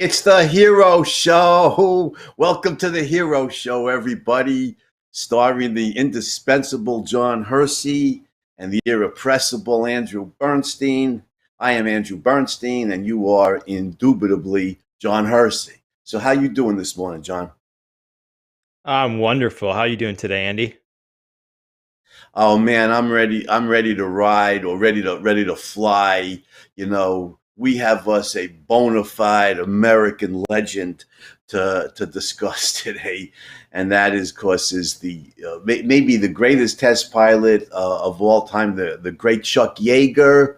It's the Hero Show. Welcome to the Hero Show, everybody. Starring the indispensable John Hersey and the irrepressible Andrew Bernstein. I am Andrew Bernstein, and you are indubitably John Hersey. So, how you doing this morning, John? I'm wonderful. How are you doing today, Andy? Oh man, I'm ready. I'm ready to ride or ready to fly. We have us a bona fide American legend to discuss today, and that is, of course, is the maybe the greatest test pilot of all time, the great Chuck Yeager,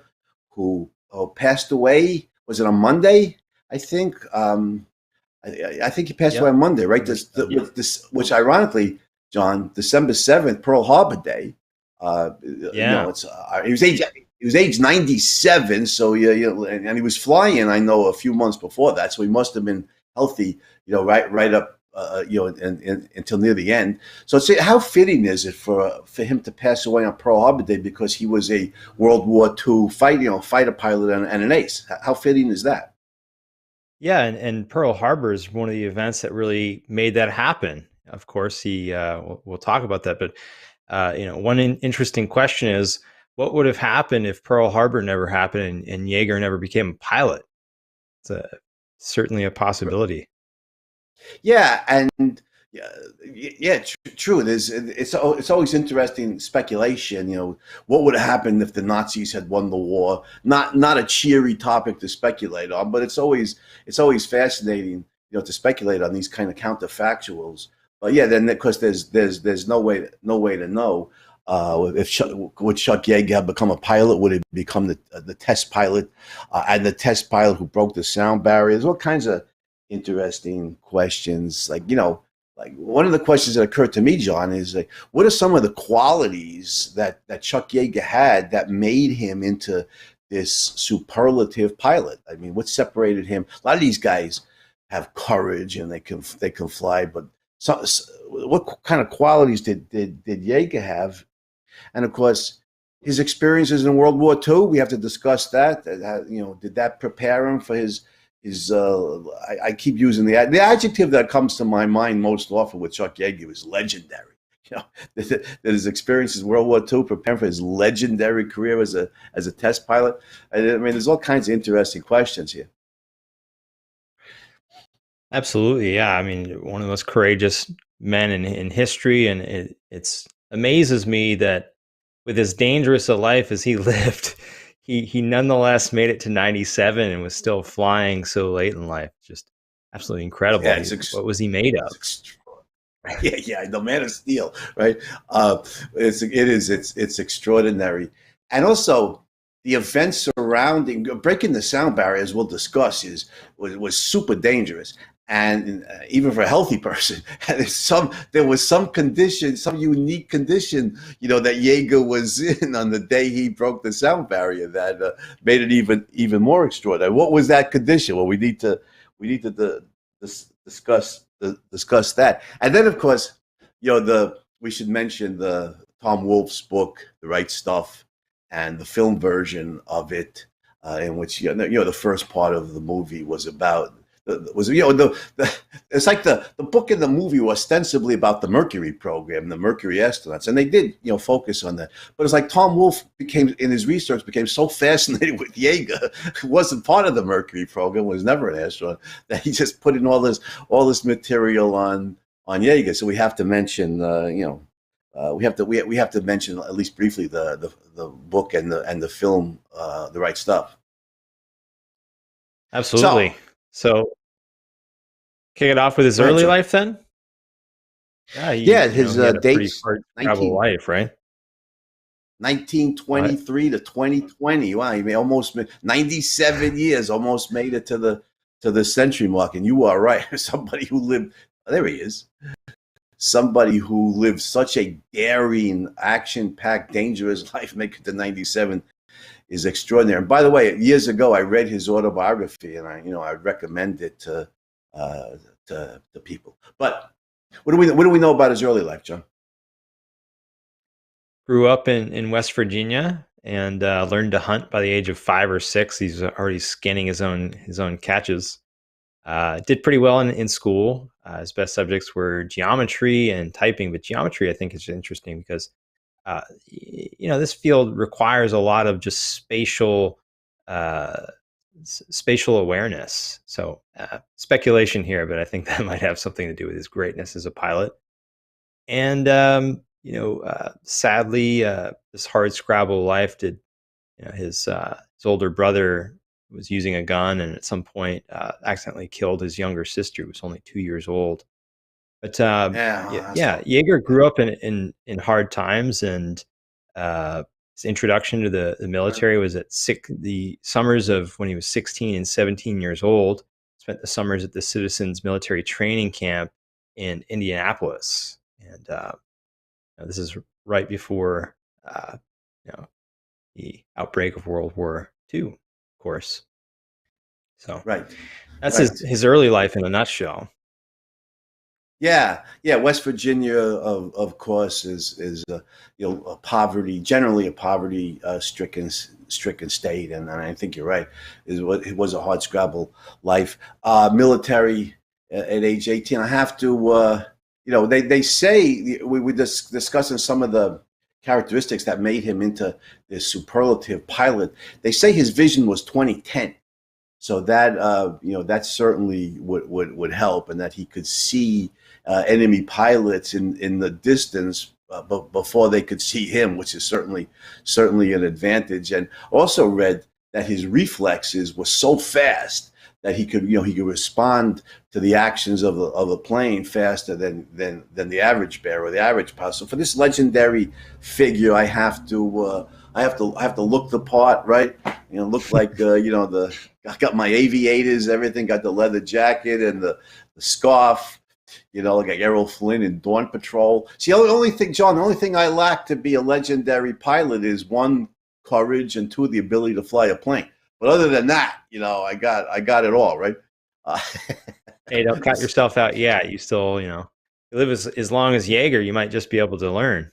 who passed away. Was it on Monday? I think. I think he passed away Yep. on Monday, right? Understood. Yep. Which ironically, John, December 7th, Pearl Harbor Day. Yeah. It's he was age 97, so and he was flying. I know a few months before that, so he must have been healthy, right up, until near the end. So, how fitting is it for him to pass away on Pearl Harbor Day because he was a World War II fighter pilot and an ace? How fitting is that? Yeah. And Pearl Harbor is one of the events that really made that happen. Of course, we'll talk about that. But, one interesting question is what would have happened if Pearl Harbor never happened and Yeager never became a pilot? It's certainly a possibility. Yeah, and yeah, yeah, true. It's always interesting speculation. What would have happened if the Nazis had won the war? Not a cheery topic to speculate on, but it's always fascinating, to speculate on these kind of counterfactuals. But yeah, then of course there's no way to know. If would Chuck Yeager have become a pilot? Would it become the test pilot, and the test pilot who broke the sound barrier? There's all kinds of interesting questions. Like one of the questions that occurred to me, John, is like, what are some of the qualities that Chuck Yeager had that made him into this superlative pilot? I mean, what separated him? A lot of these guys have courage and they can fly, but what kind of qualities did Yeager have? And of course, his experiences in World War II, we have to discuss that. Did that prepare him for his? I keep using the adjective that comes to my mind most often with Chuck Yeager is legendary. You know, that his experiences in World War II prepare him for his legendary career as a test pilot. I mean, there's all kinds of interesting questions here. Absolutely. Yeah. I mean, one of the most courageous men in history. And it's amazes me that with as dangerous a life as he lived, he nonetheless made it to 97 and was still flying so late in life. Just absolutely incredible. Yeah, What was he made of? it's yeah, yeah, the Man of Steel, right? It's extraordinary, and also the events surrounding breaking the sound barrier, as we'll discuss, was super dangerous, and even for a healthy person, there was some condition, some unique condition, that Yeager was in on the day he broke the sound barrier that made it even more extraordinary. What was that condition? Well, we need to discuss that. And then, of course, the we should mention the Tom Wolfe's book, The Right Stuff, and the film version of it, in which the first part of the movie was about was it's like the book and the movie were ostensibly about the Mercury program, the Mercury astronauts, and they did focus on that. But it's like Tom Wolfe became in his research became so fascinated with Yeager, who wasn't part of the Mercury program, was never an astronaut, that he just put in all this material on Yeager. So we have to mention, we have to mention at least briefly the book and the film, The Right Stuff. So Absolutely. So kick it off with his go ahead, early John. life then? Yeah, Yeah, his he had a pretty dates hard travel 19 life, right? nineteen What? 23 to 2020. Wow, he almost 97 years, almost made it to the century mark. And you are right. Somebody who lived, there he is. Somebody who lived such a daring, action-packed, dangerous life, make it to 97 is extraordinary. And by the way, years ago, I read his autobiography, and I recommend it to people. But what do we know about his early life, John? Grew up in West Virginia and learned to hunt by the age of 5 or 6. He's already skinning his own catches. Did pretty well in school. His best subjects were geometry and typing, but geometry I think is interesting because this field requires a lot of just uh, spatial awareness. So speculation here, but I think that might have something to do with his greatness as a pilot. And sadly, this hard scrabble life did. His older brother was using a gun, and at some point accidentally killed his younger sister, who was only 2 years old. But Yeah, yeah, Yeager grew up in hard times, and his introduction to the military was at the summers of when he was 16 and 17 years old. Spent the summers at the Citizens Military Training Camp in Indianapolis, and this is right before you know the outbreak of World War II, of course. So right, that's right. his early life in a nutshell. Yeah, yeah. West Virginia, of course, is a poverty, generally a poverty stricken state, and I think you're right. It was a hard scrabble life. Military at age 18. I have to, they say we were discussing some of the characteristics that made him into this superlative pilot. They say his vision was 2010. So that that certainly would help, and that he could see enemy pilots in the distance before they could see him, which is certainly an advantage. And also read that his reflexes were so fast that he could respond to the actions of the plane faster than the average bear or the average pilot. So for this legendary figure, I have to look the part, right? Look like I got my aviators, everything, got the leather jacket and the scarf, like Errol Flynn in Dawn Patrol. See, the only thing, John, the only thing I lack to be a legendary pilot is one, courage, and two, the ability to fly a plane. But other than that, I got it all, right? Uh, Hey, don't count yourself out yet. You still, you live as long as Yeager, you might just be able to learn.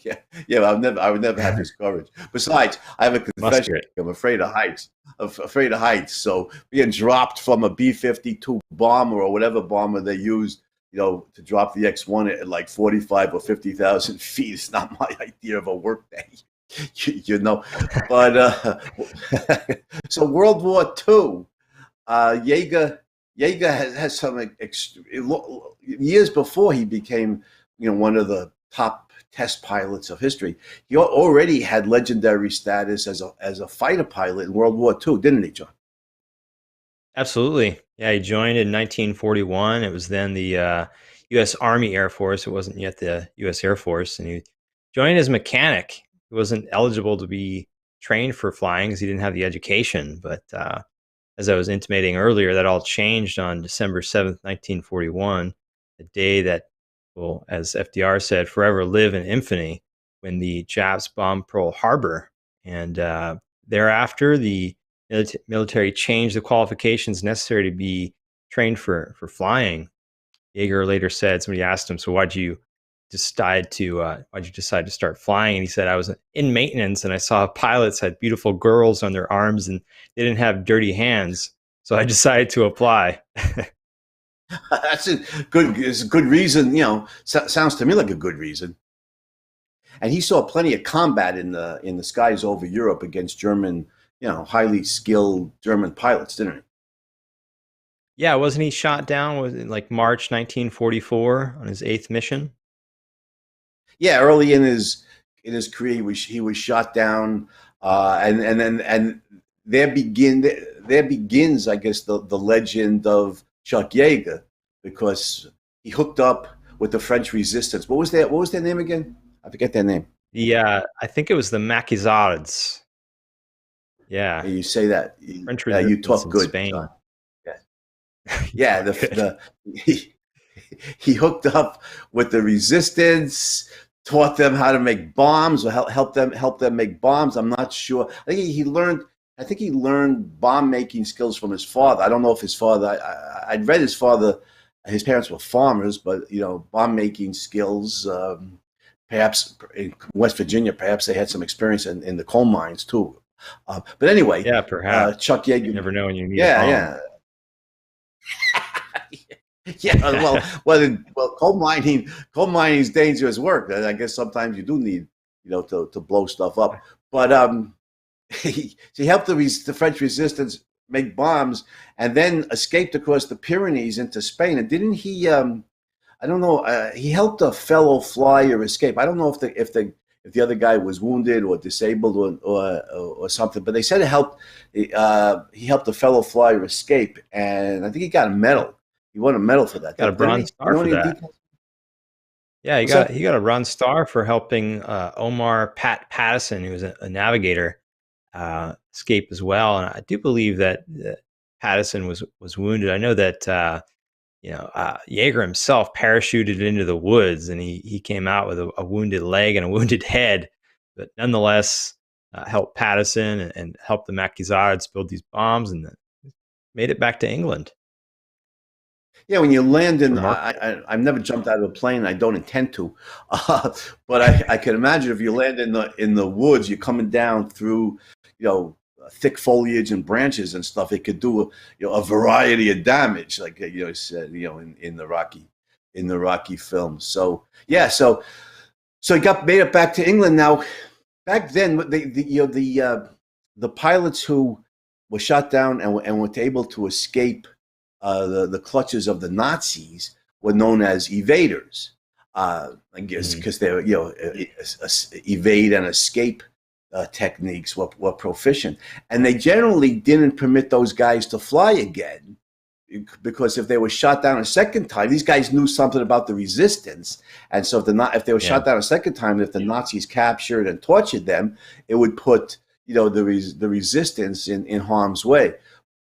Yeah, yeah. I would never have his courage. Besides, I have a confession. Muskrat. I'm afraid of heights. I'm afraid of heights. So being dropped from a B-52 bomber or whatever bomber they used, to drop the X-1 at like 45 or 50,000 feet is not my idea of a workday. But so World War II, Yeager has some years before he became, one of the top test pilots of history. He already had legendary status as a fighter pilot in World War II, didn't he, John? Absolutely. Yeah, he joined in 1941. It was then the U.S. Army Air Force. It wasn't yet the U.S. Air Force. And he joined as mechanic. He wasn't eligible to be trained for flying because he didn't have the education. But as I was intimating earlier, that all changed on December 7th, 1941, the day that will, as FDR said, forever live in infamy, when the Japs bombed Pearl Harbor. And thereafter, the military changed the qualifications necessary to be trained for flying. Yeager later said, somebody asked him, so why'd you decide to start flying? And he said, I was in maintenance and I saw pilots had beautiful girls on their arms and they didn't have dirty hands. So I decided to apply. That's it's a good reason, sounds to me like a good reason. And he saw plenty of combat in the skies over Europe against German, highly skilled German pilots, didn't he? Yeah, wasn't he shot down? Was it like March 1944 on his 8th mission? Yeah, early in his career, he was shot down, and there begins, I guess, the legend of Chuck Yeager, because he hooked up with the French resistance. What was their name again? I forget their name. I think it was the Maquisards. Yeah, You say that. French You resistance talk in good, Spain. John. Yeah, he hooked up with the resistance, taught them how to make bombs, or help them make bombs. I'm not sure. I think he learned bomb making skills from his father. I don't know if his father. I'd read his father. His parents were farmers, but bomb making skills. Perhaps in West Virginia, perhaps they had some experience in the coal mines too. But anyway, Yeah, perhaps. Chuck Yeager. You never know when you need a Yeah, bomb. yeah. Yeah, coal mining is dangerous work. I guess sometimes you do need, to blow stuff up. But he helped the French resistance make bombs, and then escaped across the Pyrenees into Spain. And didn't he? I don't know. He helped a fellow flyer escape. I don't know if the other guy was wounded or disabled or something, but they said it helped. He helped a fellow flyer escape, and I think he got a medal. He won a medal for that. Got a Didn't he? Bronze You Star know for any that. details? Yeah, What's that? he got a Bronze Star for helping Omar Pattison, who was a navigator, escape as well. And I do believe that Pattison was wounded. I know that Yeager himself parachuted into the woods, and he came out with a wounded leg and a wounded head, but nonetheless helped Pattison and helped the Maquisards build these bombs, and made it back to England. Yeah, when you land It's in, remarkable. I've never jumped out of a plane. I don't intend to, but I can imagine if you land in the woods, you're coming down through, thick foliage and branches and stuff. It could do a variety of damage, like said, in the Rocky films. So yeah, so he got made it back to England. Now, back then, the pilots who were shot down and were able to escape the clutches of the Nazis were known as evaders. I guess Mhm. because they were, evade and escape techniques were proficient, and they generally didn't permit those guys to fly again, because if they were shot down a second time, these guys knew something about the resistance, and so if they were Yeah. shot down a second time, if the Nazis captured and tortured them, it would put the resistance in harm's way.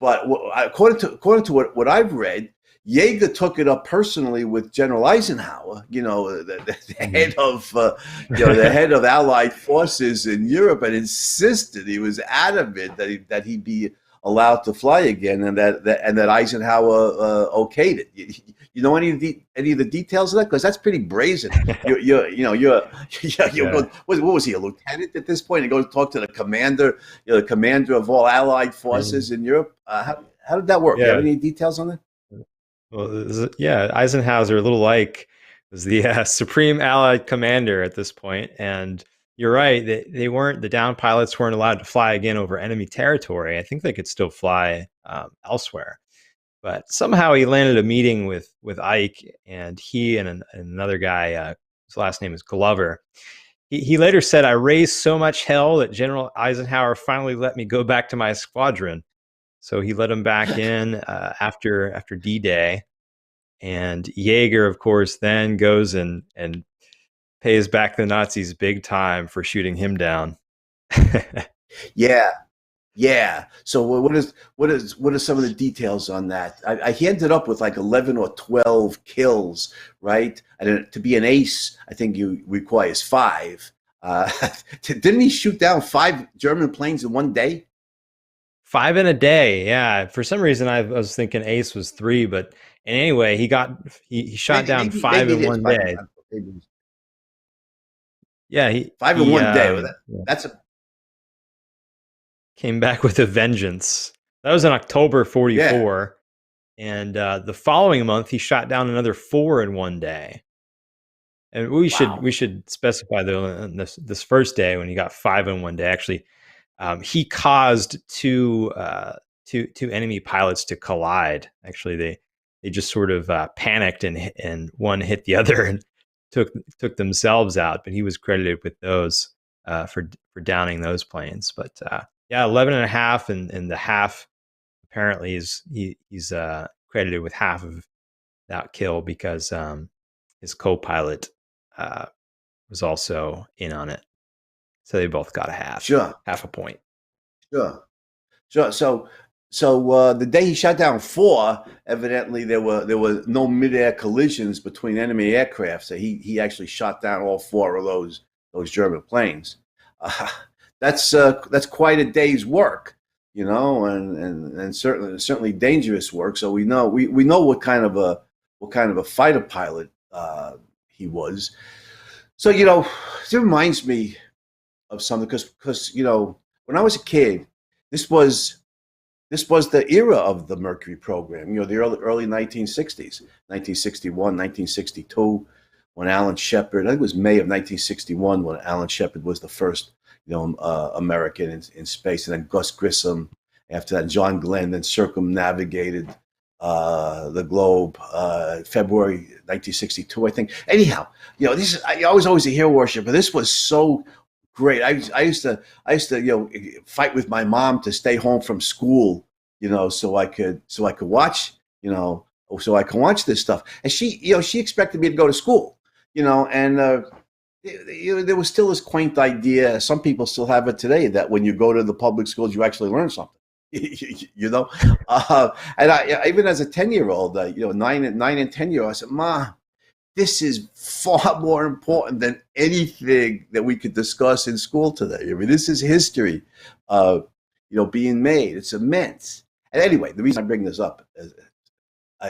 But according to what I've read, Yeager took it up personally with General Eisenhower, the Mhm. head of the head of Allied forces in Europe, and insisted, he was adamant that he be allowed to fly again, and that Eisenhower okayed it. You know any of the details of that? Because that's pretty brazen. You're Yeah. going. What was he, a lieutenant at this point? And go talk to the commander, the commander of all Allied forces in Europe. How did that work? You have Yeah. any details on that? Well, yeah, Eisenhower, a little like, was the supreme Allied commander at this point, and you're right. They weren't, the down pilots weren't allowed to fly again over enemy territory. I think they could still fly elsewhere, but somehow he landed a meeting with Ike, and he and another guy, his last name is Glover. He later said, "I raised so much hell that General Eisenhower finally let me go back to my squadron." So he let him back in after D-Day, and Yeager, of course, then goes and pays back the Nazis big time for shooting him down. Yeah, yeah. So what are some of the details on that? He ended up with like 11 or 12 kills, right? And to be an ace, I think you requires five. Uh, didn't he shoot down five German planes in one day? Five in a day, yeah. For some reason, I was thinking Ace was three, but anyway, he shot down five Maybe in it is one five. day. Maybe it's Yeah, five in he one day. Well, that's a came back with a vengeance. That was in October yeah. '44, and the following month he shot down another four in one day. And we Wow. should specify though, this first day when he got five in one day. Actually, he caused two enemy pilots to collide. Actually, they just sort of panicked, and one hit the other and took themselves out. But he was credited with those for downing those planes. But yeah, 11 and a half, and the half apparently he's credited with half of that kill because his co-pilot uh, was also in on it. So they both got a Sure. half a point. Sure. Sure. The day he shot down four, evidently there were no midair collisions between enemy aircraft. So he actually shot down all four of those German planes. Uh, that's quite a day's work, and certainly dangerous work. So we know what kind of a fighter pilot he was. So it reminds me of something, because when I was a kid, this was this was the era of the Mercury program. The early 1960s, 1961, 1962, when Alan Shepard. I think it was May of 1961 when Alan Shepard was the first, American in space, and then Gus Grissom. After that, John Glenn then circumnavigated the globe, February 1962, I think. Anyhow, this is I was always a hero worshiper. This was so great. I used to fight with my mom to stay home from school, so I could watch, so I can watch this stuff. And she expected me to go to school, and there was still this quaint idea. Some people still have it today that when you go to the public schools, you actually learn something. you know, and even as a 10-year-old, 9 and 10-year-old, I said, "Ma, this is far more important than anything that we could discuss in school today. I mean, this is history, being made. It's immense." And anyway, the reason I bring this up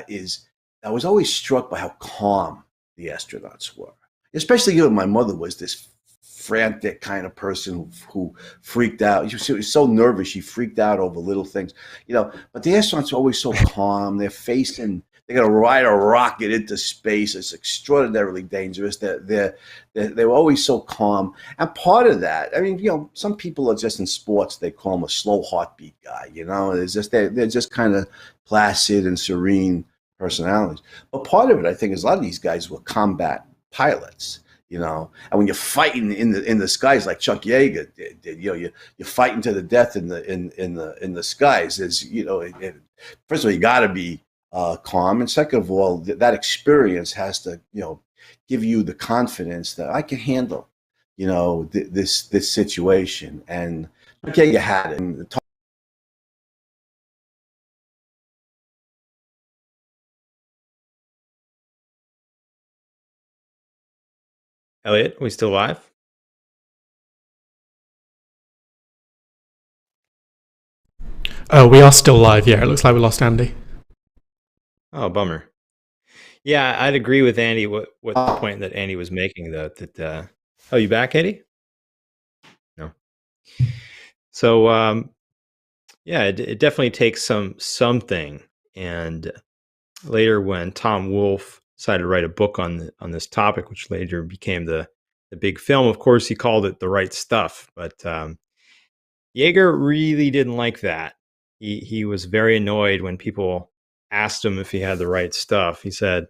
is I was always struck by how calm the astronauts were, especially my mother was this frantic kind of person who freaked out. She was so nervous, she freaked out over little things, But the astronauts are always so calm. They're going to ride a rocket into space. It's extraordinarily dangerous. They were always so calm. And part of that, I mean, some people are just in sports. They call him a slow heartbeat guy. They're just kind of placid and serene personalities. But part of it, I think, is a lot of these guys were combat pilots. And when you're fighting in the skies like Chuck Yeager did, you're fighting to the death in the skies. First of all, you got to be calm, and second of all, that experience has to give you the confidence that I can handle this situation. And okay, you had it. And Elliot, we still live? We are still live. Yeah, it looks like we lost Andy. Oh, bummer. Yeah, I'd agree with Andy. What the point that Andy was making, though, that oh, you back, Andy? No. So yeah, it definitely takes something. And later, when Tom Wolfe decided to write a book on this topic, which later became the big film, of course, he called it The Right Stuff. But Yeager really didn't like that. He was very annoyed when people asked him if he had the right stuff. He said,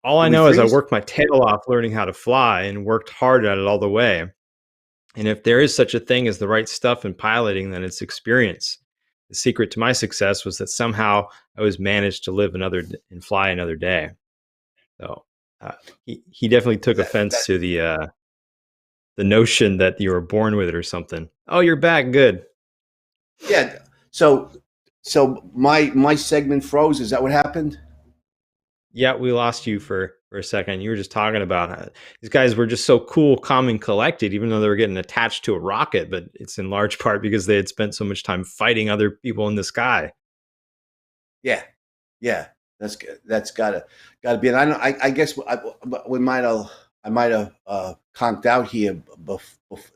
"All I know is I worked my tail off learning how to fly and worked hard at it all the way. And if there is such a thing as the right stuff in piloting, then it's experience. The secret to my success was that somehow I was managed to live and fly another day." So he definitely took offense to the notion that you were born with it or something. Oh, you're back. Good. Yeah. So my segment froze. Is that what happened? Yeah, we lost you for a second. You were just talking about how these guys were just so cool, calm, and collected, even though they were getting attached to a rocket. But it's in large part because they had spent so much time fighting other people in the sky. Yeah, that's good. That's gotta be. And I guess I might have conked out here.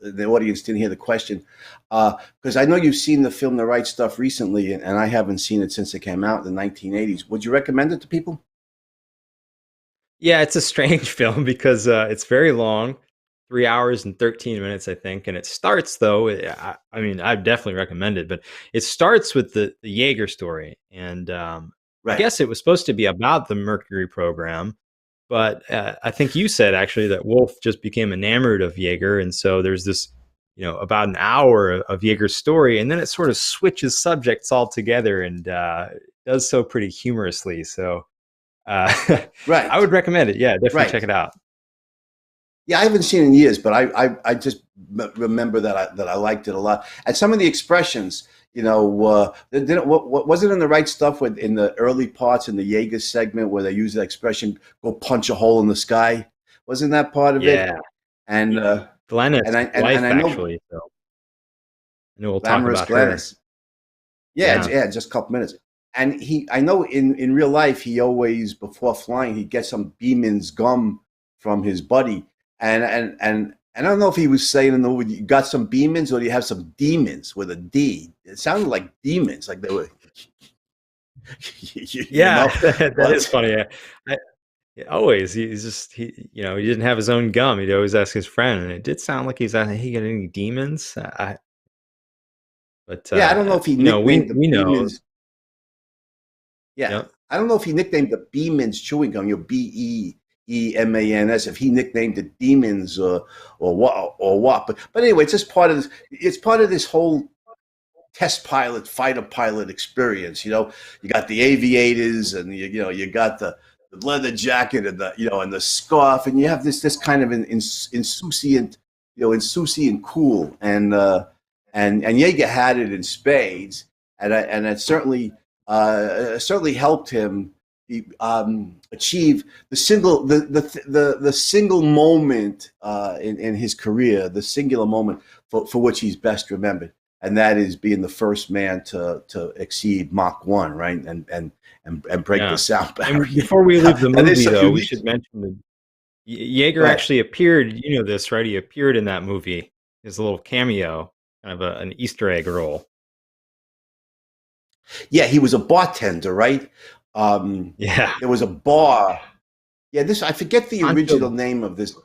The audience didn't hear the question because I know you've seen the film The Right Stuff recently, and I haven't seen it since it came out in the 1980s. Would you recommend it to people? Yeah, it's a strange film because it's very long, 3 hours and 13 minutes, I think. And it starts, though, I mean, I definitely recommend it, but it starts with the Yeager story. And I guess it was supposed to be about the Mercury program, but I think you said actually that Wolf just became enamored of Yeager. And so there's this, about an hour of Yeager's story, and then it sort of switches subjects altogether and does so pretty humorously. So Right. I would recommend it. Yeah, definitely check it out. Yeah, I haven't seen it in years, but I just remember that I liked it a lot. And some of the expressions, what was it in The Right Stuff in the early parts in the Yeager segment where they use that expression, "Go punch a hole in the sky"? Wasn't that part of it? Yeah. And Glennis, and I know actually. So I know we'll talk glamorous about Glennis. her. Yeah, just a couple minutes. And I know in real life, he always, before flying, he'd get some Beeman's gum from his buddy. And I don't know if he was saying you got some Beemans or do you have some demons with a D? It sounded like demons, like they were You Yeah, know, that is but funny. Yeah, always. He didn't have his own gum. He'd always ask his friend, and it did sound like he's asking, "Hey, got any demons?" But yeah, I don't know if he we nicknamed the know. Beeman's. Yeah, Yep. I don't know if he nicknamed the Beeman's chewing gum, Beemans. If he nicknamed the demons or what. But anyway, it's just part of this. It's part of this whole test pilot, fighter pilot experience. You got the aviators, and you got the leather jacket and the scarf, and you have this kind of insouciant, insouciant cool, and Yeager had it in spades, and it certainly helped him achieve the single moment in his career, the singular moment for which he's best remembered, and that is being the first man to exceed Mach 1, right? And break the Yeah. sound And barrier. before we leave the That is movie, so though, we unique. should mention that Go Yeager ahead. actually appeared. You know this, right? He appeared in that movie. His little cameo, kind of an Easter egg role. Yeah, he was a bartender, right? Yeah. There was a bar. Yeah, I forget the original Pancho name of this.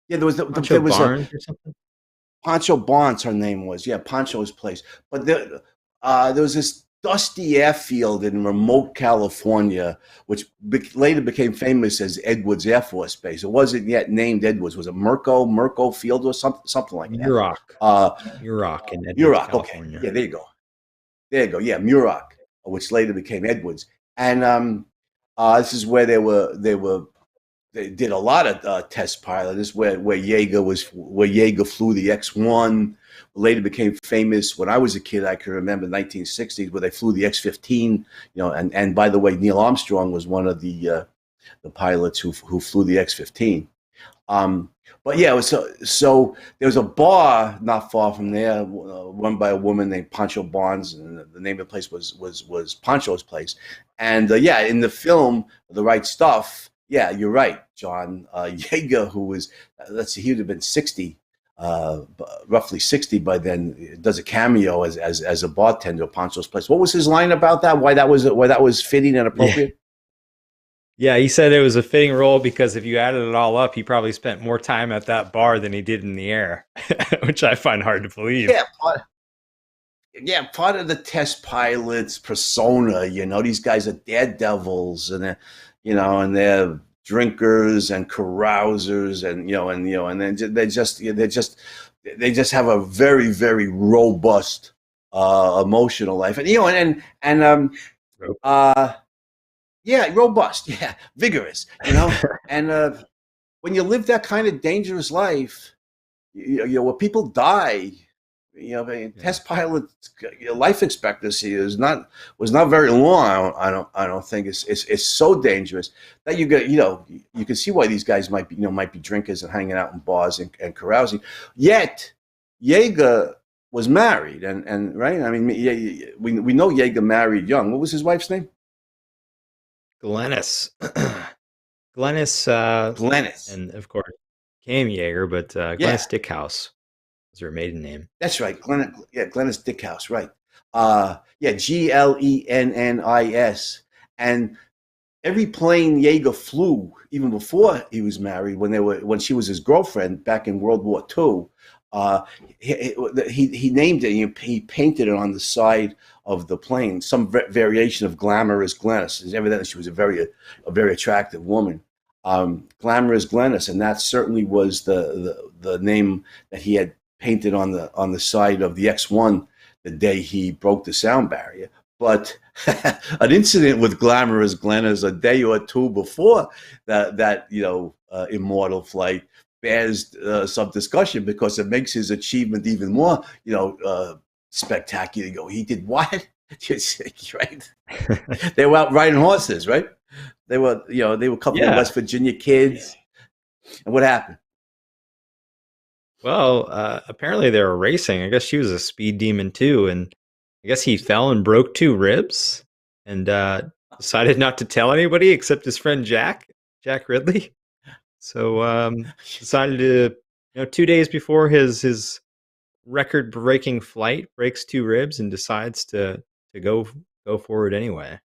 Yeah, Pancho there was a Barnes or something. Pancho Barnes, her name was. Yeah, Pancho's place. But there was this dusty airfield in remote California, which later became famous as Edwards Air Force Base. It wasn't yet named Edwards. Was it Merco Field or something like that? Muroc. Uh, Muroc in Edwards, Muroc. Okay. California. Yeah, there you go. There you go. Yeah, Muroc, which later became Edwards. And this is where they did a lot of test pilot. This is where Yeager flew the X-1. Later became famous. When I was a kid, I can remember 1960s where they flew the X-15. And by the way, Neil Armstrong was one of the pilots who flew the X-15. But yeah, so there was a bar not far from there, run by a woman named Pancho Barnes, and the name of the place was Pancho's place. And yeah, in the film, The Right Stuff, yeah, you're right, John. Yeager, who was, let's see, he would have been 60, roughly 60 by then, does a cameo as a bartender at Pancho's place. What was his line about that? Why that was fitting and appropriate? Yeah, he said it was a fitting role because if you added it all up, he probably spent more time at that bar than he did in the air, which I find hard to believe. Yeah, part of the test pilot's persona. These guys are daredevils, and they're drinkers and carousers, and then they just have a very, very robust emotional life, yeah, robust, yeah, vigorous, and when you live that kind of dangerous life, where people die, test pilot life expectancy was not very long. I don't think it's so dangerous that you can see why these guys might be drinkers and hanging out in bars and carousing. Yet Yeager was married, and right. I mean, we know Yeager married young. What was his wife's name? Glennis. Glennis. And of course, came Yeager, but Glennis Dickhouse was her maiden name. That's right, Glennis Dickhouse, right? Yeah, Glennis, and every plane Yeager flew, even before he was married, when she was his girlfriend back in World War II, he named it. He painted it on the side of the plane, some variation of Glamorous Glennis. Evidently, she was a very attractive woman. Glamorous Glennis, and that certainly was the name that he had painted on the side of the X-1 the day he broke the sound barrier. But an incident with Glamorous Glennis a day or two before that immortal flight bears some discussion, because it makes his achievement even more spectacular. You go, he did what? Right? They were out riding horses, right? They were a couple of West Virginia kids. And what happened? Well, apparently they were racing. I guess she was a speed demon too, and I guess he fell and broke 2 ribs, and decided not to tell anybody except his friend Jack Ridley. So decided to, 2 days before his record-breaking flight, breaks 2 ribs and decides to to go forward anyway.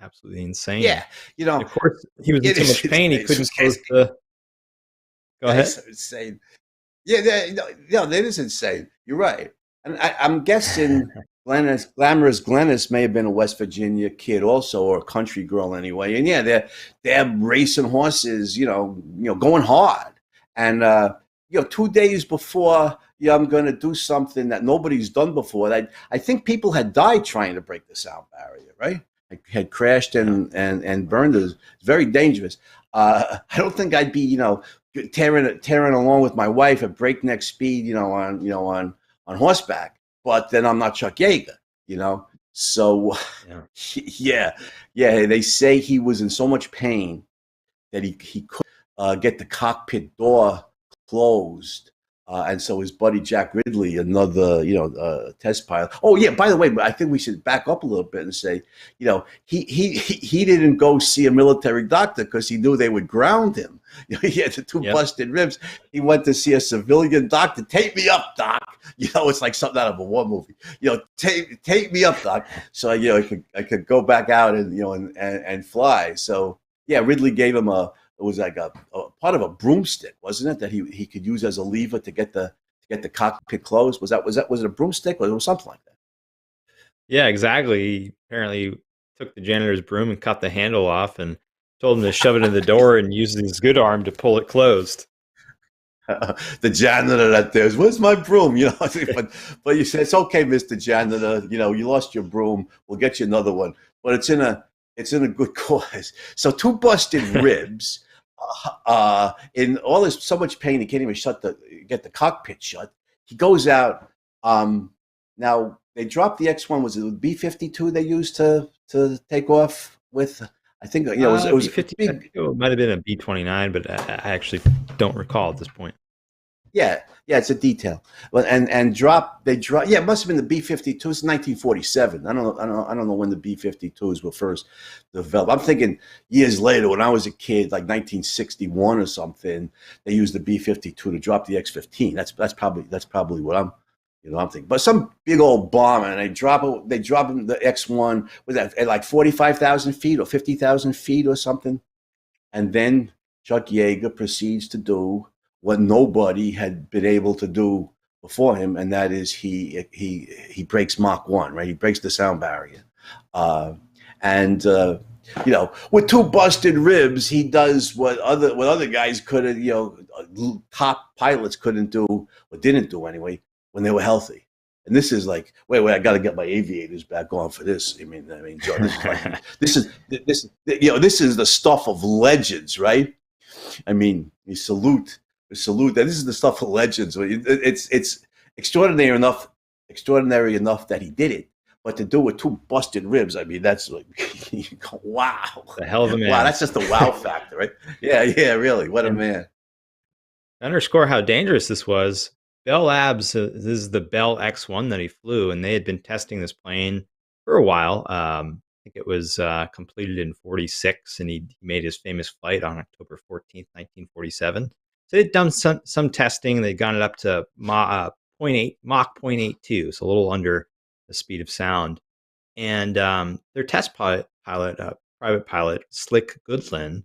Absolutely insane. Yeah, And of course, he was in it so is. much pain he It's couldn't just close the. Go yeah, ahead. it's insane. Yeah, no, that is insane. You're right. And I'm guessing Glamorous Glennis may have been a West Virginia kid also, or a country girl anyway. And yeah, they're racing horses, going hard. And 2 days before, yeah, I'm going to do something that nobody's done before. I think people had died trying to break the sound barrier, right? Like, had crashed Yeah. and burned. It's very dangerous. I don't think I'd be, tearing along with my wife at breakneck speed, on horseback. But then I'm not Chuck Yeager, So Yeah. yeah. They say he was in so much pain that he could get the cockpit door closed. And so his buddy Jack Ridley, another test pilot. Oh yeah, by the way, I think we should back up a little bit and say, he didn't go see a military doctor because he knew they would ground him. He had the two busted ribs. He went to see a civilian doctor. Take me up, doc. It's like something out of a war movie. Take me up, doc. So I could go back out and fly. So yeah, Ridley gave him it was like a part of a broomstick, wasn't it? That he could use as a lever to get the cockpit closed. Was it a broomstick or something like that? Yeah, exactly. He apparently took the janitor's broom and cut the handle off and told him to shove it in the door and use his good arm to pull it closed. The janitor that there's, where's my broom? But you say, it's okay, Mr. Janitor. You lost your broom. We'll get you another one. But it's in a good cause. So two busted ribs. In all this so much pain, he can't even get the cockpit shut. He goes out. Now they dropped the X-1. Was it the B-52 they used to take off with? I think it was B-50, big. It might have been a B-29, but I actually don't recall at this point. Yeah, it's a detail. Well, and they drop. Yeah, it must have been the B-52. It's 1947. I don't know when the B-52s were first developed. I'm thinking years later, when I was a kid, like 1961 or something, they used the B-52 to drop the X-15. That's probably what I'm thinking. But some big old bomber, and they drop him the X-1 was that at like 45,000 feet or 50,000 feet or something, and then Chuck Yeager proceeds to do what nobody had been able to do before him, and that is he breaks Mach 1, right? He breaks the sound barrier. With two busted ribs, he does what other guys couldn't, top pilots couldn't do, or didn't do anyway, when they were healthy. And this is like, wait, I got to get my aviators back on for this. I mean, John, this is the stuff of legends, right? I mean, we salute that. This is the stuff of legends. It's extraordinary enough that he did it, but to do it with two busted ribs, I mean, that's like, wow, the hell of a man. Wow, that's just the wow factor, right? Yeah, really, what a man. To underscore how dangerous this was, Bell Labs, this is the Bell X-1 that he flew, and they had been testing this plane for a while. I think it was completed in 46, and he made his famous flight on October 14th, 1947. So they'd done some testing. They'd gone it up to Mach 0.82, so a little under the speed of sound. And their test pilot, private pilot, Slick Goodlin,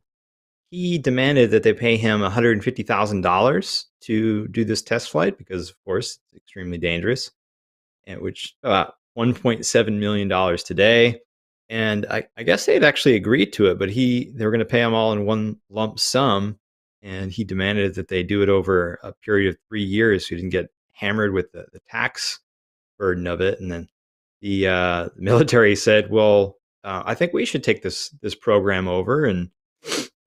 he demanded that they pay him $150,000 to do this test flight because, of course, it's extremely dangerous, and which about $1.7 million today. And I guess they'd actually agreed to it, but they were going to pay him all in one lump sum, and he demanded that they do it over a period of 3 years so he didn't get hammered with the tax burden of it. And then the military said, well, I think we should take this program over, and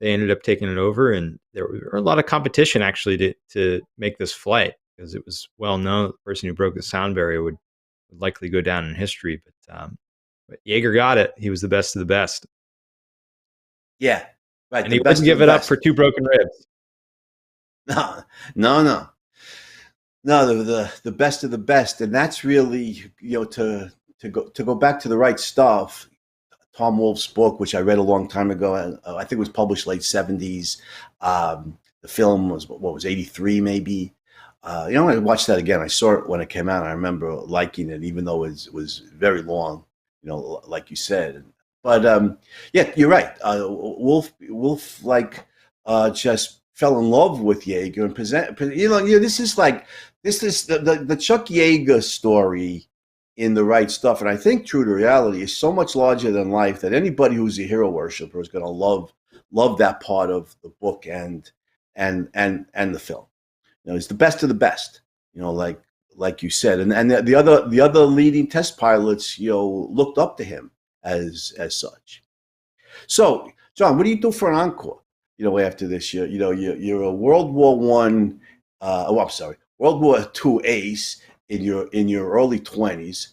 they ended up taking it over, and there were a lot of competition actually to make this flight because it was well known that the person who broke the sound barrier would likely go down in history. But Yeager got it. He was the best of the best. Yeah, right. And he wouldn't give it up for two broken ribs. No. The best of the best, and that's really to go back to the right stuff. Tom Wolfe's book, which I read a long time ago, I think it was published late 70s. The film was 83 maybe. I watched that again. I saw it when it came out. I remember liking it, even though it was very long. like you said. But yeah, you're right. Wolf like just fell in love with Yeager and this is like the Chuck Yeager story in the right stuff, and I think true to reality is so much larger than life that anybody who's a hero worshiper is going to love that part of the book and the film. He's the best of the best. Like you said, and the other leading test pilots, looked up to him as such. So, John, what do you do for an encore? After this, you're a World War One, I'm sorry, World War Two ace in your early 20s.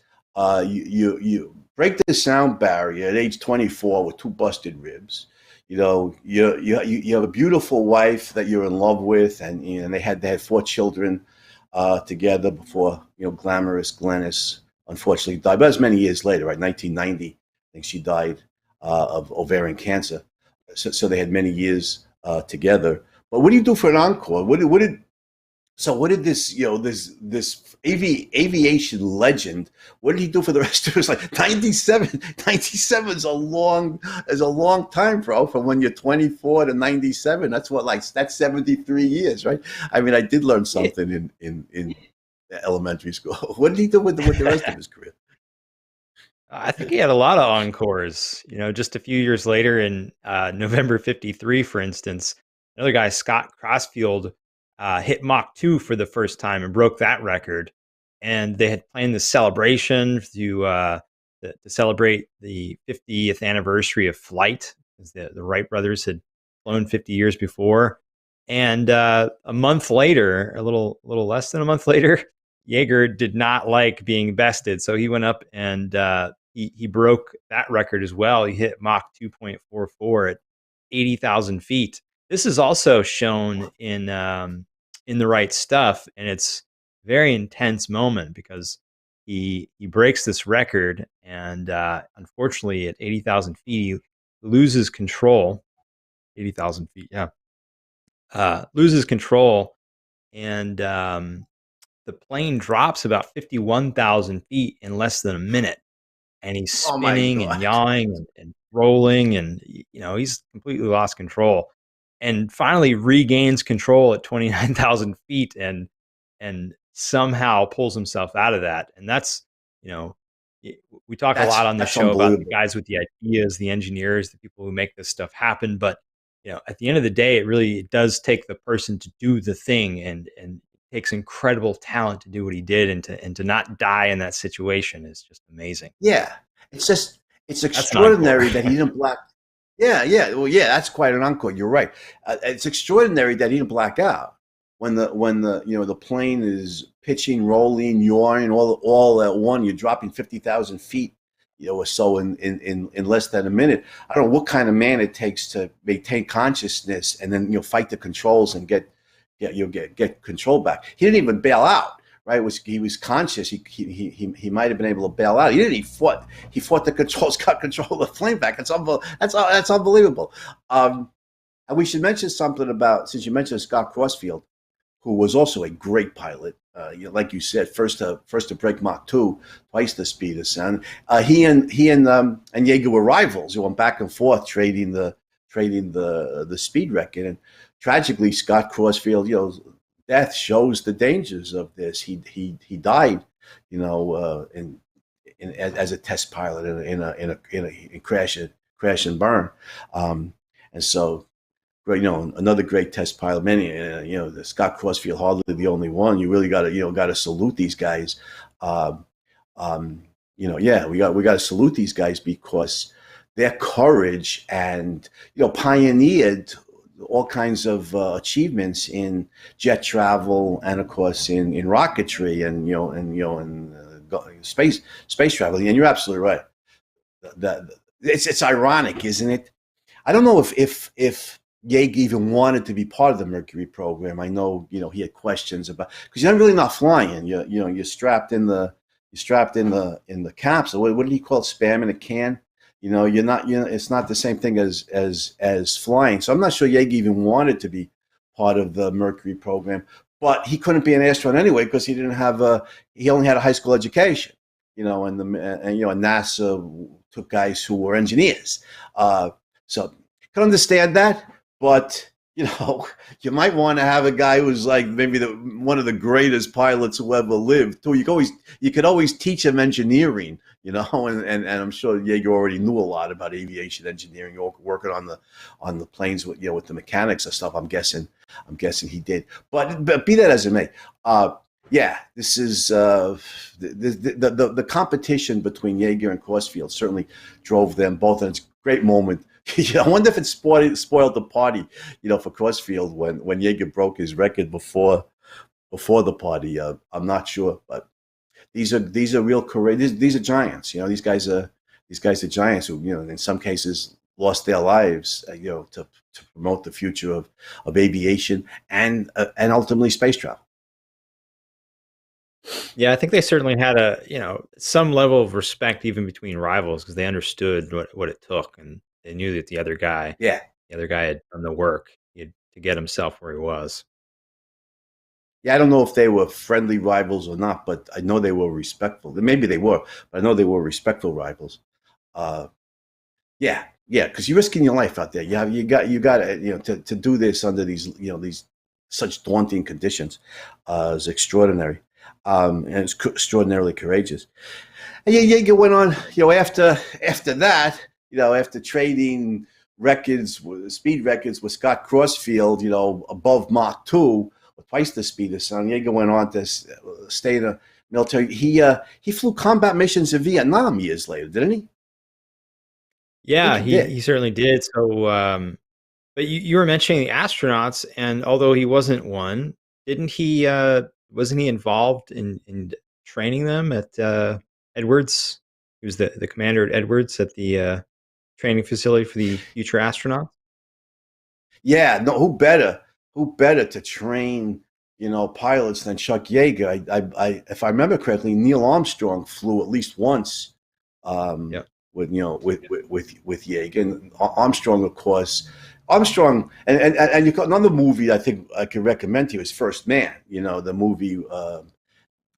You break the sound barrier at age 24 with two busted ribs. You have a beautiful wife that you're in love with, and they had 4 children together before glamorous Glennis unfortunately died. But that was many years later, right? 1990, I think she died of ovarian cancer. So they had many years together. But what do you do for an encore? What did this this aviation legend? What did he do for the rest of his life? 97 is a long time, bro. From when you're 24 to 97, that's 73 years, right? I mean, I did learn something in elementary school. What did he do with the rest of his career? I think he had a lot of encores. Just a few years later in November '53, for instance, another guy, Scott Crossfield, hit Mach 2 for the first time and broke that record. And they had planned this celebration to celebrate the 50th anniversary of flight, because the Wright brothers had flown 50 years before. And a month later, a little less than a month later, Yeager did not like being bested, so he went up and he broke that record as well. He hit Mach 2.44 at 80,000 feet. This is also shown in the right stuff, and it's a very intense moment because he breaks this record, and unfortunately, at 80,000 feet, he loses control. 80,000 feet, yeah, loses control, and the plane drops about 51,000 feet in less than a minute, and he's Oh my spinning and God. yawing and rolling, and he's completely lost control, and finally regains control at 29,000 feet, and somehow pulls himself out of that. And that's we talk a lot on the That's show about the unbelievable. guys with the ideas, the engineers, the people who make this stuff happen, but at the end of the day, it does take the person to do the thing, and it takes incredible talent to do what he did, and to not die in that situation is just amazing. Yeah, it's That's an extraordinary encore. that he didn't black. Yeah, yeah. Well, yeah, that's quite an encore. You're right. It's extraordinary that he didn't black out when the plane is pitching, rolling, yawing, all at one. You're dropping 50,000 feet, or so in less than a minute. I don't know what kind of man it takes to maintain consciousness and then fight the controls and get control back. He didn't even bail out. Right, he was conscious. He might have been able to bail out. He didn't. He fought the controls, got control of the plane back. That's unbelievable. And we should mention something about, since you mentioned Scott Crossfield, who was also a great pilot. Like you said, first to break Mach 2, twice the speed of sound. He and Yeager were rivals. They went back and forth trading the speed record. And tragically, Scott Crossfield, death shows the dangers of this. He died, as a test pilot in a crash and burn, and so. Another great test pilot. Many, the Scott Crossfield, hardly the only one. You really got to salute these guys. Yeah, we got to salute these guys because their courage and pioneered all kinds of achievements in jet travel and of course in rocketry and space travel. And you're absolutely right. It's ironic, isn't it? I don't know if Yeager even wanted to be part of the Mercury program. I know, he had questions about, because you're really not flying. You're strapped in the capsule. What did he call it? Spam in a can. You're not. It's not the same thing as flying. So I'm not sure Yeager even wanted to be part of the Mercury program, but he couldn't be an astronaut anyway because he didn't have he only had a high school education. and NASA took guys who were engineers. So can understand that, but you might want to have a guy who's like maybe one of the greatest pilots who ever lived. Too, you could always teach him engineering, and I'm sure Yeager already knew a lot about aviation engineering, working on the planes with the mechanics and stuff. I'm guessing he did. But be that as it may, yeah, this is the competition between Yeager and Crossfield certainly drove them both, and it's a great moment. I wonder if it spoiled the party, for Crossfield when Yeager broke his record before the party. I'm not sure, but these are real career. These are giants. These guys are giants who, in some cases lost their lives, to promote the future of aviation and ultimately space travel. Yeah, I think they certainly had some level of respect even between rivals because they understood what it took, and they knew that the other guy had done the work to get himself where he was. Yeah, I don't know if they were friendly rivals or not, but I know they were respectful. Maybe they were, but I know they were respectful rivals. Yeah, because you're risking your life out there. You got to do this under these such daunting conditions is extraordinary, and it's extraordinarily courageous. And Yeager went on, after that, after trading speed records with Scott Crossfield, above Mach 2, or twice the speed of sound. Yeager went on to stay in the military. He flew combat missions in Vietnam years later, didn't he? Yeah, he certainly did. So, but you were mentioning the astronauts, and although he wasn't one, didn't he? Wasn't he involved in training them at Edwards? He was the commander at Edwards at the training facility for the future astronauts. Yeah, no, who better to train pilots than Chuck Yeager? I if I remember correctly, Neil Armstrong flew at least once. With Yeager, and Armstrong, of course. Armstrong, and you got another movie I think I could recommend to you is First Man. The movie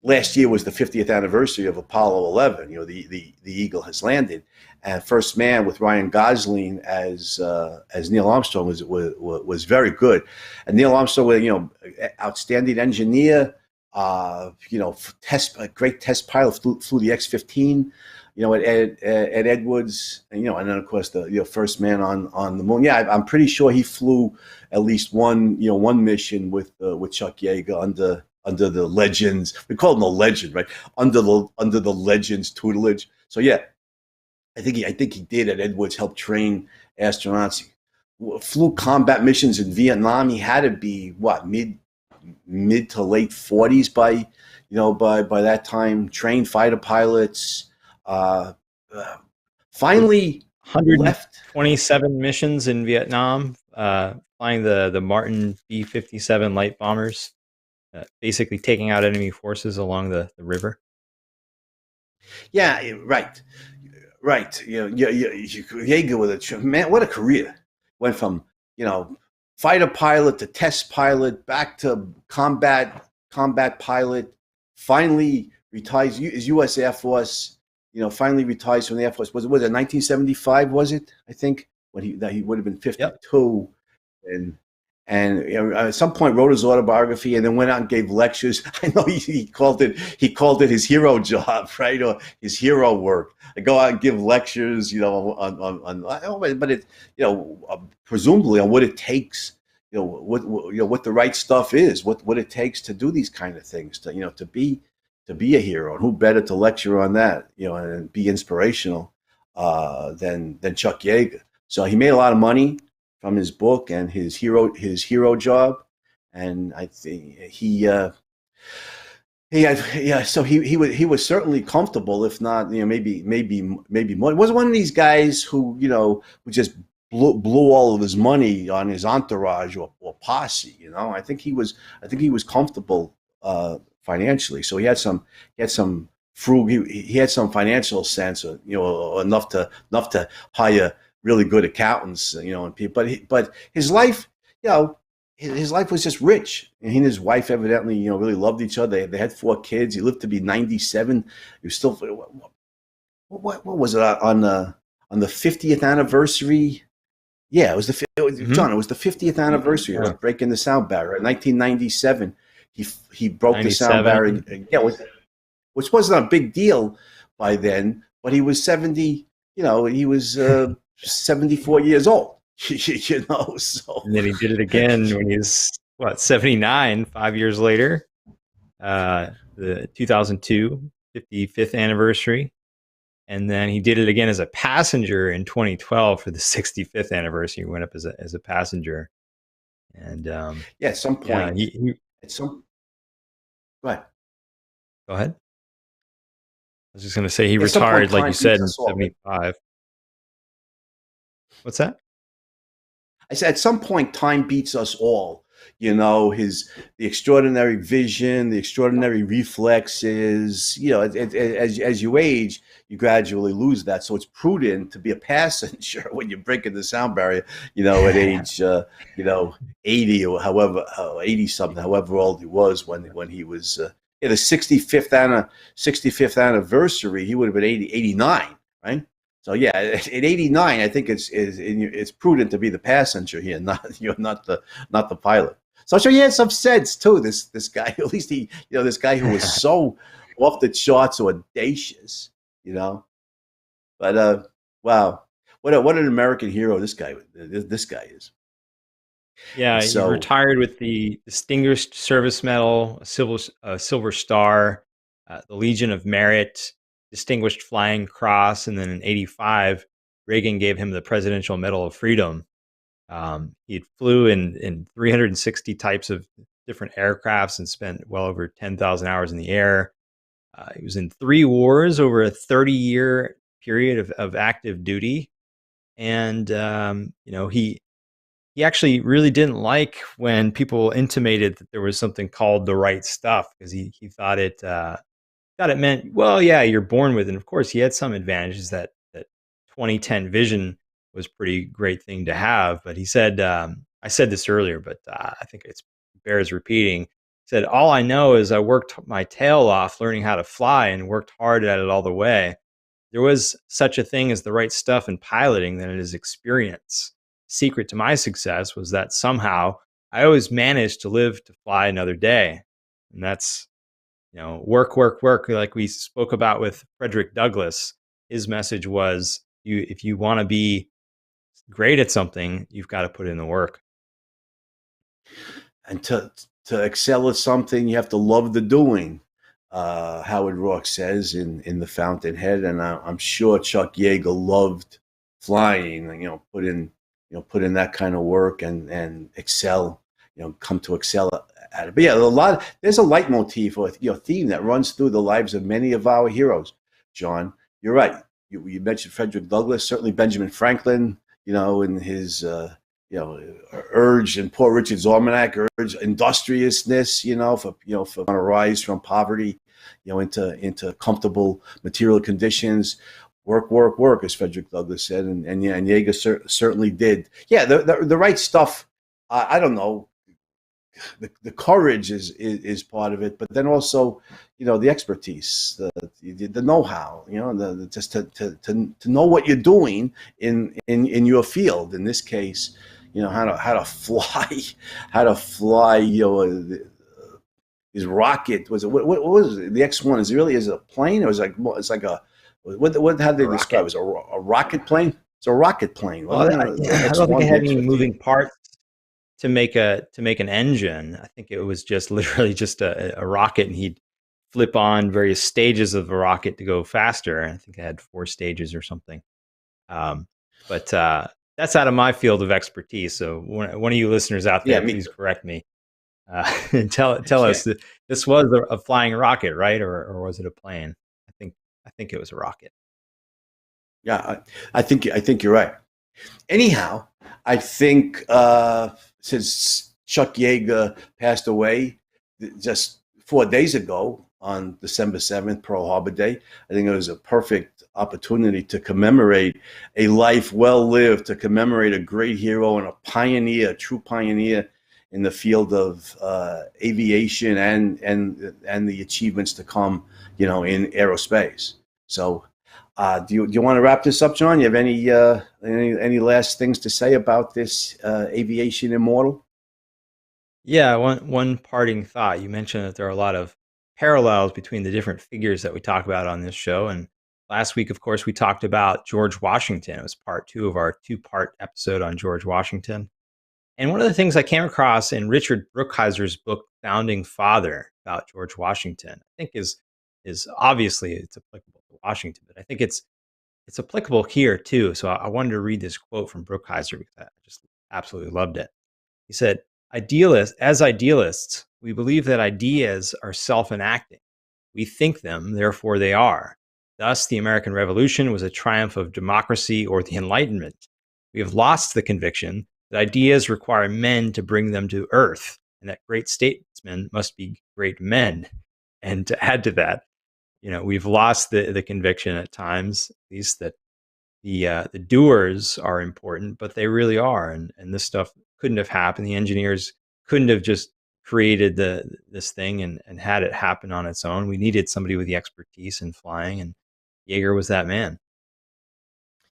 last year was the 50th anniversary of Apollo 11. The Eagle has landed, and First Man with Ryan Gosling as Neil Armstrong was very good. And Neil Armstrong was outstanding engineer, great test pilot, flew the X-15. At Edwards, and then of course the first man on the moon. Yeah, I'm pretty sure he flew at least one mission with Chuck Yeager under the Legends. We call him the Legend, right? Under the Legends tutelage. So yeah, I think he did at Edwards help train astronauts. He flew combat missions in Vietnam. He had to be mid to late 40s by that time. Trained fighter pilots. Finally 127 missions in Vietnam, flying the Martin B-57 light bombers, basically taking out enemy forces along the river. Yeah, right. Yeager with man, what a career! Went from fighter pilot to test pilot, back to combat pilot. Finally retires. His U.S. Air Force. Finally retires from the Air Force. Was it 1975? Was it? I think when he would have been 52, yep. and at some point wrote his autobiography, and then went out and gave lectures. I know he called it his hero job, right, or his hero work. I go out and give lectures, but it, presumably on what it takes, what the right stuff is, what it takes to do these kind of things, to be a hero. And who better to lecture on that, and be inspirational than Chuck Yeager. So he made a lot of money from his book and his hero job, and I think so he was certainly comfortable, if not maybe more. He wasn't one of these guys who who just blew all of his money on his entourage or posse. I think he was comfortable financially, so he had some frugal. He had some financial sense, enough to hire really good accountants, and people. But his life, his life was just rich. And he and his wife evidently, really loved each other. They had 4 kids. He lived to be 97. He was still, what was it on the 50th anniversary? Yeah, John. It was the 50th anniversary of breaking the sound barrier in 1997. He broke the sound barrier. Yeah, which wasn't a big deal by then, but he was 70. He was 74 years old. So. And then he did it again when he's 79, 5 years later, the 2002 55th anniversary. And then he did it again as a passenger in 2012 for the 65th anniversary. He went up as a passenger. And at some point, go ahead. Go ahead. I was just going to say he retired, like you said, in 75. What's that? I said, at some point, time beats us all. The extraordinary vision, the extraordinary reflexes. As you age, you gradually lose that. So it's prudent to be a passenger when you're breaking the sound barrier. At age 80 or 80 something, however old he was when he was the 65th anniversary. He would have been 89, right? So yeah, at 89, I think it's prudent to be the passenger here, not the pilot. So I'm sure he had some sense too. This guy, at least this guy who was so off the charts, so audacious, But wow, what an American hero this guy is. Yeah, he retired with the Distinguished Service Medal, a Silver Star, the Legion of Merit, Distinguished Flying Cross, and then in 85, Reagan gave him the Presidential Medal of Freedom. He flew in 360 types of different aircrafts and spent well over 10,000 hours in the air. He was in 3 wars over a 30-year period of active duty. And, he actually really didn't like when people intimated that there was something called the right stuff, because he thought it meant, well, yeah, you're born with it. And of course, he had some advantages. That 2010 vision was a pretty great thing to have. But he said, I said this earlier, but I think it bears repeating. He said, all I know is I worked my tail off learning how to fly and worked hard at it all the way. There was such a thing as the right stuff in piloting than it is experience. Secret to my success was that somehow I always managed to live to fly another day. And that's, work, work, work. Like we spoke about with Frederick Douglass, his message was, if you want to be great at something, you've got to put in the work. And to excel at something, you have to love the doing. Howard Roark says in The Fountainhead, and I'm sure Chuck Yeager loved flying. Put in that kind of work and excel. Come to excel at it. But yeah, there's a leitmotif or theme that runs through the lives of many of our heroes. John, you're right. You mentioned Frederick Douglass, certainly Benjamin Franklin. In his urge in Poor Richard's Almanac, urge industriousness. For to rise from poverty, into comfortable material conditions. Work, work, work, as Frederick Douglass said, and Yeager certainly did. Yeah, the right stuff. I don't know. The courage is part of it, but then also, the expertise, the know-how, just to know what you're doing in your field. In this case, how to fly, his rocket. Was it what was it? The X-1 is it a plane, or it's like a how they describe it? A rocket plane? It's a rocket plane. Well, I don't think it had any moving parts to make an engine. I think it was just literally just a rocket, and he'd flip on various stages of the rocket to go faster. I think it had 4 stages or something. But that's out of my field of expertise. So one of you listeners out there, please correct me. And tell us that this was a flying rocket, right? Or was it a plane? I think it was a rocket. Yeah, I think you're right. Anyhow, I think since Chuck Yeager passed away just 4 days ago on December 7th, Pearl Harbor Day, I think it was a perfect opportunity to commemorate a life well lived, to commemorate a great hero and a pioneer, a true pioneer in the field of aviation and the achievements to come, in aerospace. So, do you want to wrap this up, John? You have any last things to say about this aviation immortal? Yeah, one parting thought. You mentioned that there are a lot of parallels between the different figures that we talk about on this show. And last week, of course, we talked about George Washington. It was part 2 of our 2-part episode on George Washington. And one of the things I came across in Richard Brookhiser's book, Founding Father, about George Washington, I think is obviously it's applicable to Washington, but I think it's applicable here too. So I wanted to read this quote from Brookhiser because I just absolutely loved it. He said, as idealists, we believe that ideas are self-enacting. We think them, therefore they are. Thus, the American Revolution was a triumph of democracy or the Enlightenment. We have lost the conviction that ideas require men to bring them to earth, and that great statesmen must be great men. And to add to that, we've lost the conviction at times, at least, that the doers are important, but they really are. And this stuff couldn't have happened. The engineers couldn't have just created this thing and had it happen on its own. We needed somebody with the expertise in flying, and Yeager was that man.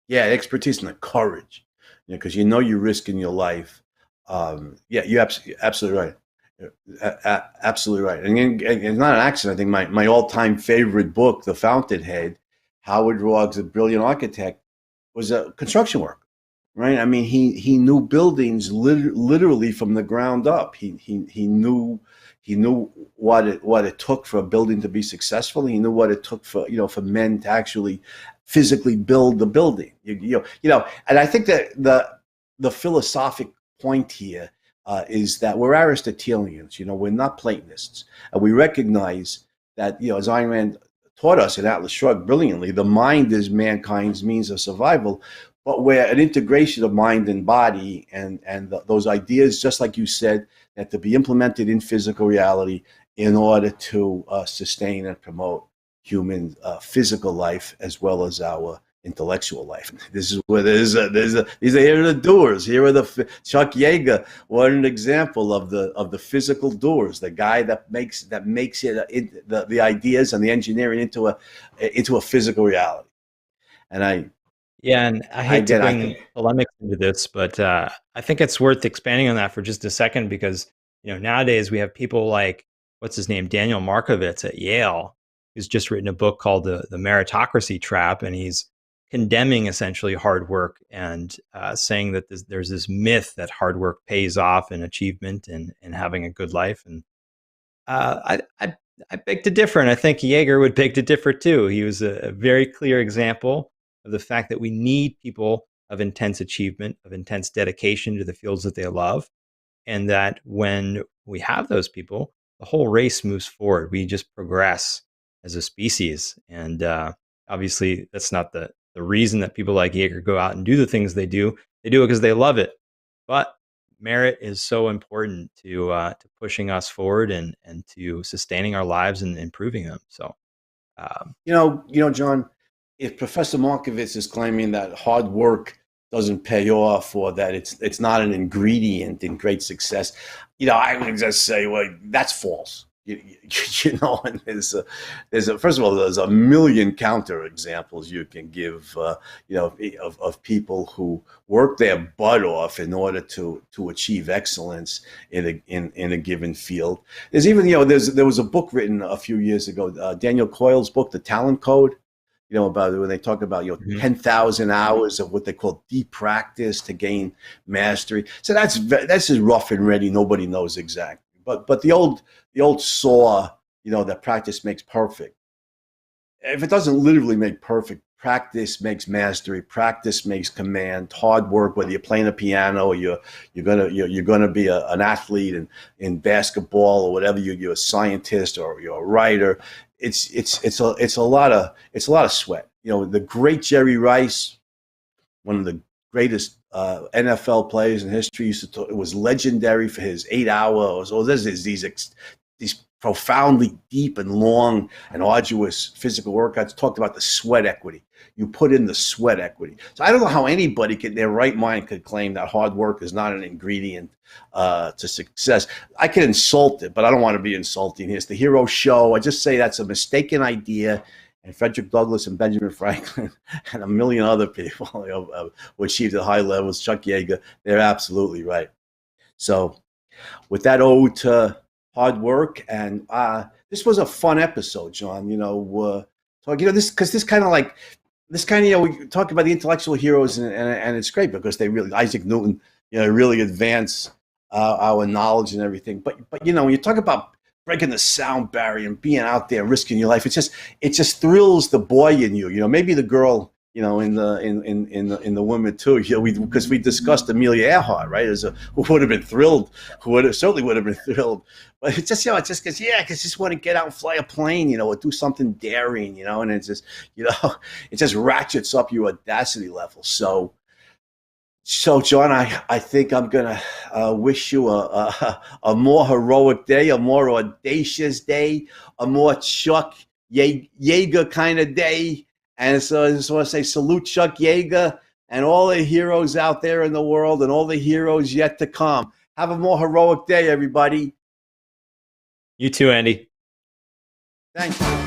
Yeah, expertise and the courage, because you're risking your life. Yeah, you're absolutely right. Absolutely right. And it's not an accident. I think my all-time favorite book, The Fountainhead, Howard Roggs, a brilliant architect, was a construction worker, right? I mean, he knew buildings literally from the ground up. He knew what it took for a building to be successful. He knew what it took for men to actually physically build the building. And I think that the philosophic point here is that we're Aristotelians. We're not Platonists, and we recognize that as Ayn Rand taught us in Atlas Shrugged brilliantly, the mind is mankind's means of survival, but we're an integration of mind and body, and those ideas, just like you said, that to be implemented in physical reality in order to sustain and promote human physical life as well as our intellectual life. This is where these are here are the doers. Here are Chuck Yeager. What an example of the physical doers, the guy that makes it the ideas and the engineering into a physical reality. And and I hate to bring polemics into this, but I think it's worth expanding on that for just a second, because nowadays we have people like, what's his name, Daniel Markovits at Yale, who's just written a book called the Meritocracy Trap, and he's condemning essentially hard work and saying that there's this myth that hard work pays off in achievement and having a good life. And I beg to differ, and I think Yeager would beg to differ too. He was a very clear example of the fact that we need people of intense achievement, of intense dedication to the fields that they love, and that when we have those people, the whole race moves forward. We just progress as a species. And obviously, that's not the reason that people like Yeager go out and do the things they do. They do it because they love it. But merit is so important to pushing us forward and to sustaining our lives and improving them. So, John, if Professor Markovits is claiming that hard work doesn't pay off, or that it's not an ingredient in great success, I would just say, well, that's false. And first of all, there's a million counter examples you can give, of people who work their butt off in order to achieve excellence in a given field. There's even, there was a book written a few years ago, Daniel Coyle's book, The Talent Code, about when they talk about, 10,000 hours of what they call deep practice to gain mastery. So that's just rough and ready. Nobody knows exactly. But the old saw, that practice makes perfect. If it doesn't literally make perfect, practice makes mastery. Practice makes command. Hard work, whether you're playing a piano or you're gonna be an athlete in basketball or whatever, you're a scientist or you're a writer. It's a lot of sweat. The great Jerry Rice, one of the greatest NFL players in history, it was legendary for his 8 hours. Or there's these these profoundly deep and long and arduous physical workouts, talked about the sweat equity. You put in the sweat equity. So I don't know how anybody in their right mind could claim that hard work is not an ingredient to success. I can insult it, but I don't want to be insulting. It's the hero show. I just say that's a mistaken idea. And Frederick Douglass and Benjamin Franklin and a million other people who achieved at high levels, Chuck Yeager, they're absolutely right. So with that ode to hard work, and this was a fun episode, John. This because this kind of we talk about the intellectual heroes, and it's great because they really, Isaac Newton, really advance our knowledge and everything. But when you talk about breaking the sound barrier and being out there and risking your life, it just thrills the boy in you. Maybe the girl, in the women too. Because we discussed Amelia Earhart, right? Who would have been thrilled, certainly would have been thrilled. But it's just, because just want to get out and fly a plane, or do something daring, and it's just, it just ratchets up your audacity level. So John, I think I'm gonna wish you a more heroic day, a more audacious day, a more Chuck Yeager kind of day. And so I just want to say salute Chuck Yeager and all the heroes out there in the world and all the heroes yet to come. Have a more heroic day, everybody. You too, Andy. Thanks.